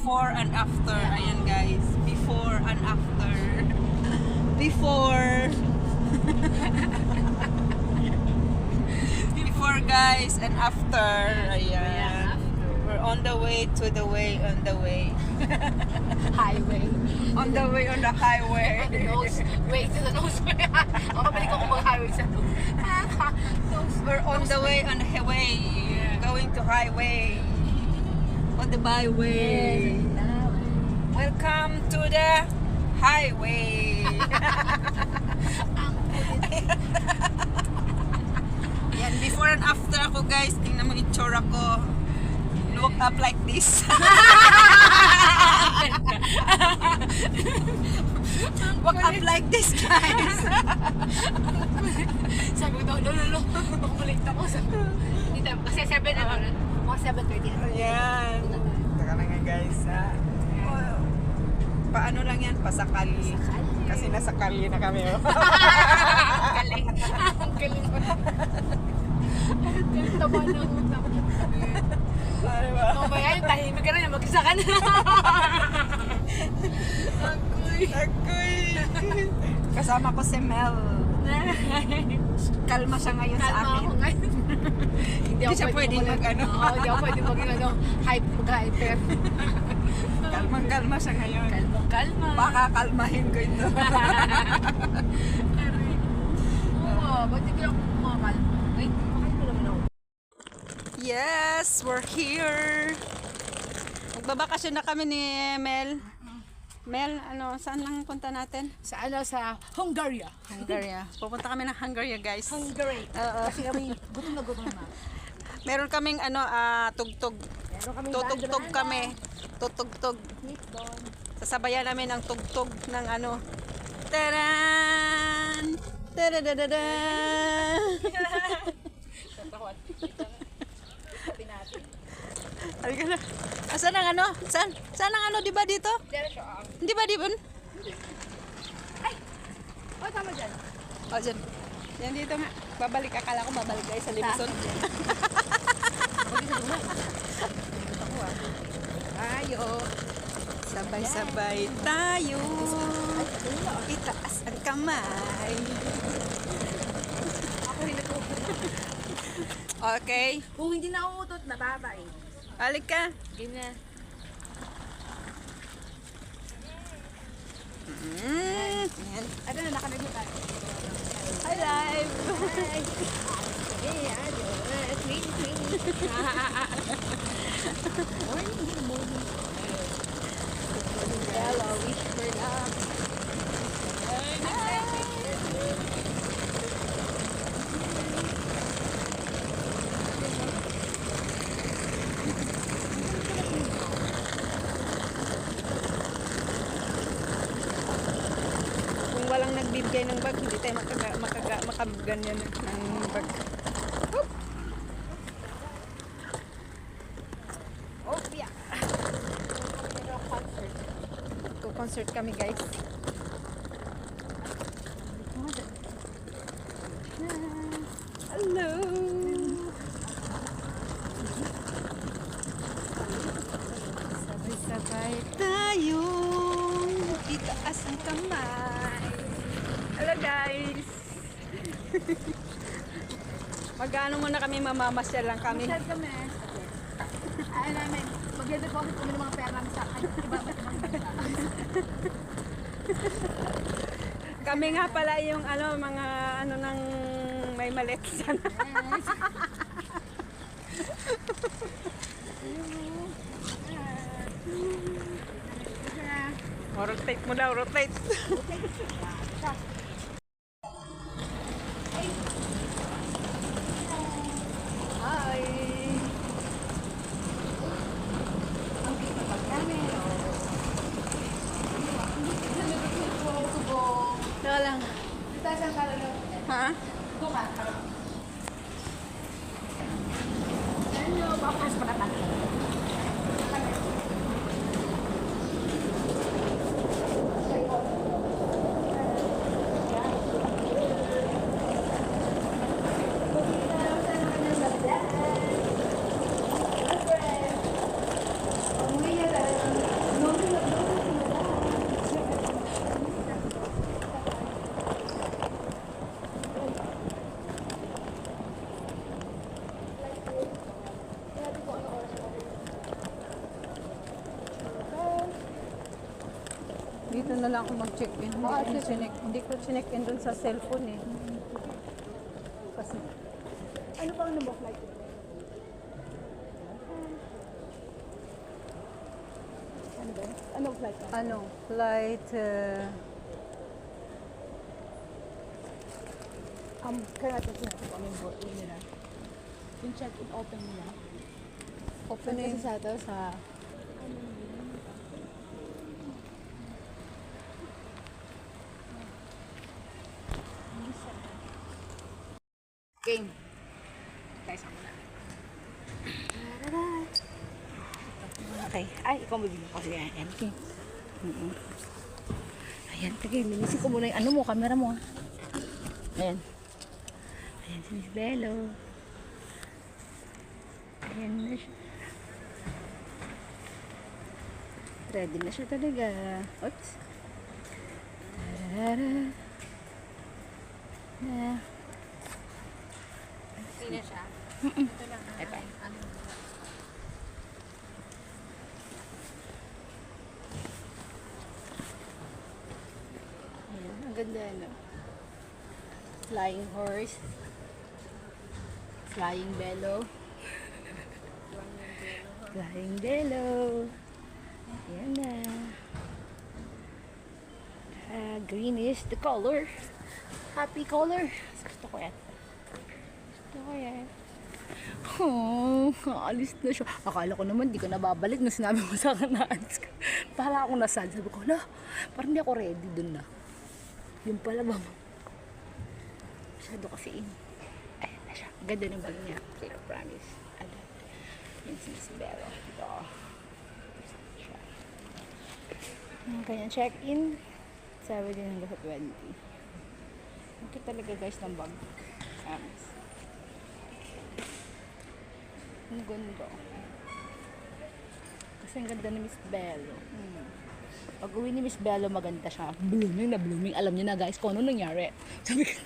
before and after. Ayan guys, before and after. Before. Before guys and after. Ayan. We're on the way to the way, on the way. Highway. On the way on the highway. On the nose. Wait, to the nose. Makabalik ako mag-highway sa nose. We're on the way on the highway. Going to highway. On the byway. Welcome to the highway. Yan, before and after ako guys. Tingnan mo itsura ko. Look up like this. Walk up like this guys. Sabi ko daw, lolo, makulit ako. Hindi tayo, kasi 7, mga 7:30. Ayan. Taka na nga guys ha. Oh, paano lang yan? Pasakali. Kasi nasa kali na kami. Oh. Galing. Ang galing ko. Galing taba na ako. Ano ba? Mamaya yung tahimik ka na yung mag-isa ka na. Agoy. Kasama ko si Mel. Kalma siya ngayon sa Kalma akin. ako ngayon. Hindi siya pwedeng mag-ano. Oo, hindi ako pwedeng mag-ano. Mag-hyper. Kalmang-kalma siya ngayon. Kalma. Baka kalmahin ko ito. Oo, ba't hindi ako kumakalma? Wait, makain mo naman ako. Yes, we're here. Magbabakasyon na kami ni Mel. Mel, ano, saan lang punta natin? Sa Hungary. Hungary. Pupunta kami ng Hungary, guys. Hungary. Kasi kami gutom na. Meron kaming ano, tugtog. Meron kami Tutugtog kami. Tutugtog. Doon. Sasabayan namin ng tugtog ng ano. Taran! Taradadadan! Halika na. Asan ang ano? Saan ang ano, di ba dito? Hindi ba di ba? Ay! Oh, tama dyan. O, dyan. Yan dito nga. Babalik. Akala ko babalik guys sa Limason. Tayo. Sabay-sabay tayo. Itaas ang kamay. Ako rin nag-uutot. Okay. Kung hindi na uutot, nababa eh. Balik ka. Ganyan. Yan. Ano na, nakanagin tayo. Hi, live. Hey, ano? Swing. Morning. Hello, wish for love. Kung walang nagbibigay ng bag, hindi tayo makaganyan ng bag. Oop. Oh, yeah. Concert kami guys. Hello. Sabay-sabay tayo. Itaas ang kamay. Hello guys. Mag-ano muna kami, mamamasyal lang kami. Masyad kami. Ayaw namin. Mag-deposit kami ng mga pera namin sa akin. Kami nga pala yung ano, mga ano nang may malit sana. O, rotate mo daw, rotate. Hi! Ang kita pa namin. Teka lang. Kita siyang kalalo. Ha? Buka. Ano, bakit pa naman? Umuwi na lang. Dito na lang ako mag-check-in. Hindi ko chinek-in dun sa cellphone eh. Kasi, Ano pa ang flight? Ano ba? Anong flight ka? flight, Kaya natin sinasabi ko ano yung board nila. Yung check-in open nila. open Kasi eh. sa ito sa... Game. Tayo sa muna. Okay. Ay, ikaw mabili ko kasi yan. Okay. Ayan, sige. Linisin ko muna yung ano mo, camera mo. Ayan. Ayan si Miss Bello. Ayan na siya. Ready na siya talaga. Oops. Tarara. Na. Hindi na siya. Ito lang. Ito. Ayan, ang ganda no. Flying horse. Flying bellow. Flying bellow. Ayan na. Green is the color. Happy color. Gusto ko yan. Gusto ko yan. Oh, alis na siya. Akala ko naman di ka nababalik na sinabi mo sa akin na alis ka. Para ako nasal. Sabi ko, na, parang di ako ready dun na. Yung pala ba? Masyado kasi in. Ayan na siya. Ganda ng bag niya. Pero promise. Alam. Yan si Miss Bello. Ito. Siya. Ang kanyang check-in. 7 din hanggang sa 20. Okay talaga guys ng bag. Promise. Ang ganda. Kasi ang ganda ni Miss Bello. Pag uwi ni Miss Bello, maganda siya. Blooming na blooming. Alam niyo na guys kung ano nangyari. Sabi ko,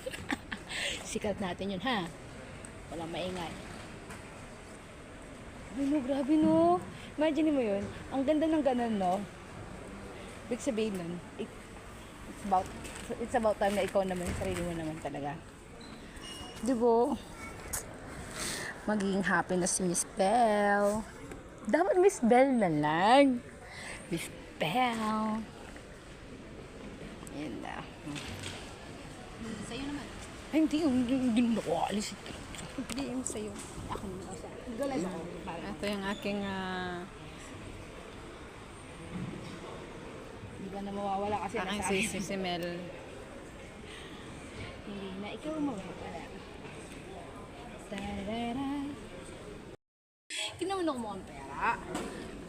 sikat natin yun ha. Walang maingay. Ay no, grabe no. Imagine mo yun. Ang ganda ng ganun no. Ibig sabihin nun, it's about time na ikaw naman, sarili mo naman talaga. Diba? Magiging happy na si Miss Belle. Dapat Miss Belle na lang. Miss Belle. Yan na. Sa'yo naman. Ay, hindi mo nakaalis. Hindi yung sa'yo. Ako naman ako. Galay ako. Ito yung aking, Hindi ba na mawawala kasi aking nasa akin. si Mel. Hindi na ikaw mawawala. Tarara. Hindi naman ako mukhang pera.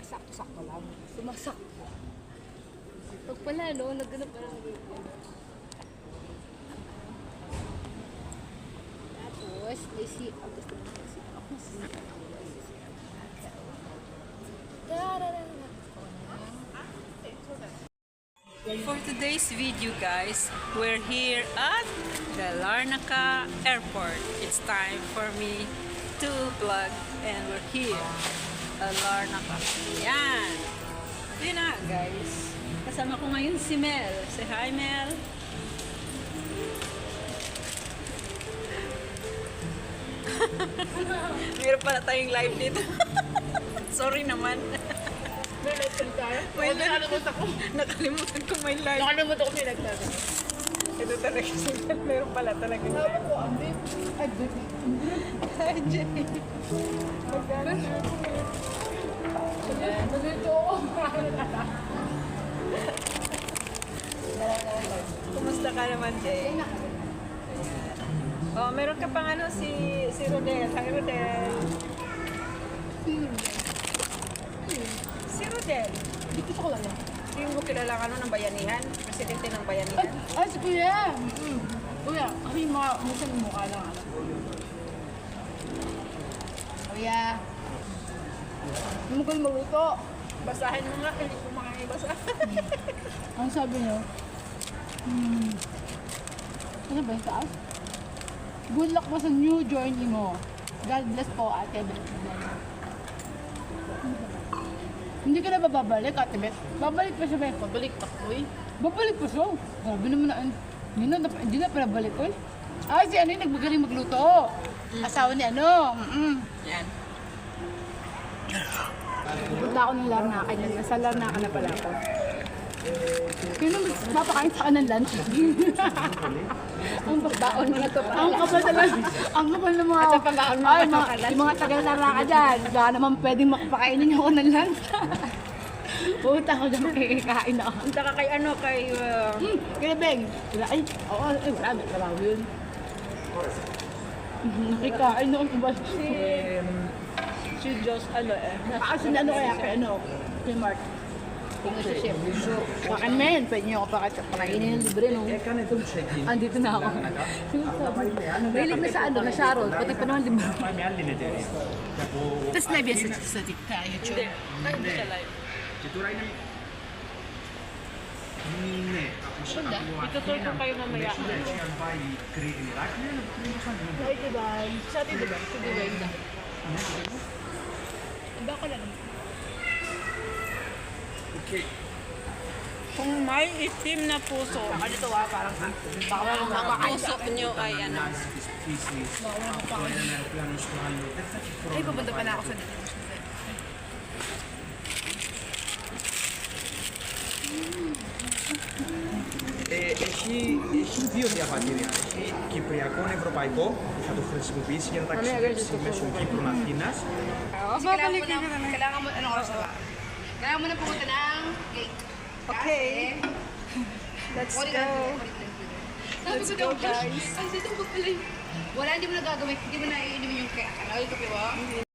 Sakto-sakto lang. Sumasakto. Pag pala, no, nagganap pa lang. Tapos, may si... Ang gusto mo kasi ako si... Tarara. For today's video guys, we're here at the Larnaca Airport. It's time for me to vlog and we're here at Larnaca. Yan! Yun na guys. Kasama ko ngayon si Mel. Say hi Mel! Meron pala tayong live dito. Sorry naman. May live tayo? May live. Nakalimutan ko. Nakalimutan ko may live. Nakalimutan ko pinagtaga. Ito talaga si Mel. Meron pala talaga Sabi live. ko, ang big. Ay, big. Hi Jay! Nandito ako. Kumusta ka naman Jay? Oh, meron ka pang ano si Rodel. Hi Rodel. Si Rodel. Dito ko lang yan. Hindi mo kilala ano ng bayanihan? Presidente ng bayanihan? Ay, si Kuya. Kuya, kasi mga minsan mukha lang. Kuya. Hindi mo kayo maluto. Basahin mo nga, hindi ko makakibasa. Ang sabi niyo? Ano ba yung taas? Good luck po sa new journey mo. God bless po, Ate Beth. Hindi ka na ba babalik, Ate Beth? Babalik pa siya, Beth. Pabalik pa ko eh. Babalik pa siya. Grabe naman na. Hindi na pala balik, oy. Ah, si ano yung nagbagaling magluto. Asawa ni ano. Yan. Pupunta ako ng Larnaca niyan. Nasa Larnaca na pala ako. Sino mapakain sa kanan lunch? Ang baon mo na to. Ang kapal talaga. Ang kapal na mga... Ay, yung mga tagal Larnaca dyan. Baka naman pwedeng makapakainin niyo ako ng lunch. Puta ko dyan kikain ako. Punta ka kay ano, kay... Kaya Beng, ay, oo, ay, wala, may trabaho yun. Nakikain ako ba? Si Diyos, ano Kasi na ano kaya, kay ano, kay Mark. Kung sa chef. Pakan men, pwede niyo ako pakainin ng libre nung andito na ako. Mahilig na sa ano, na Sharon, pati pa naman libre. Tapos live yan sa TikTok, YouTube. Hindi siya live. Itutur ko kayo mamaya. Like diba? Sa atin diba? Sa diba? Baka lang. Kung may itim na puso, Dito parang ang puso nyo ay ano. ay, pupunta pala ako sa dito. Έχει δύο διαβατήρια. Έχει κυπριακό ευρωπαϊκό που θα το χρησιμοποιήσει για να ταξιδέψει μέσω Κύπρου Αθήνας. Kailangan mo, ano oras na ba? Kailangan mo na pumunta ng gate. Okay. Let's go. Let's go, guys. Ang dito mo pala yun. Wala, hindi mo na gagawin. Hindi mo na iinimin yung kaya. Ano, ito, diba?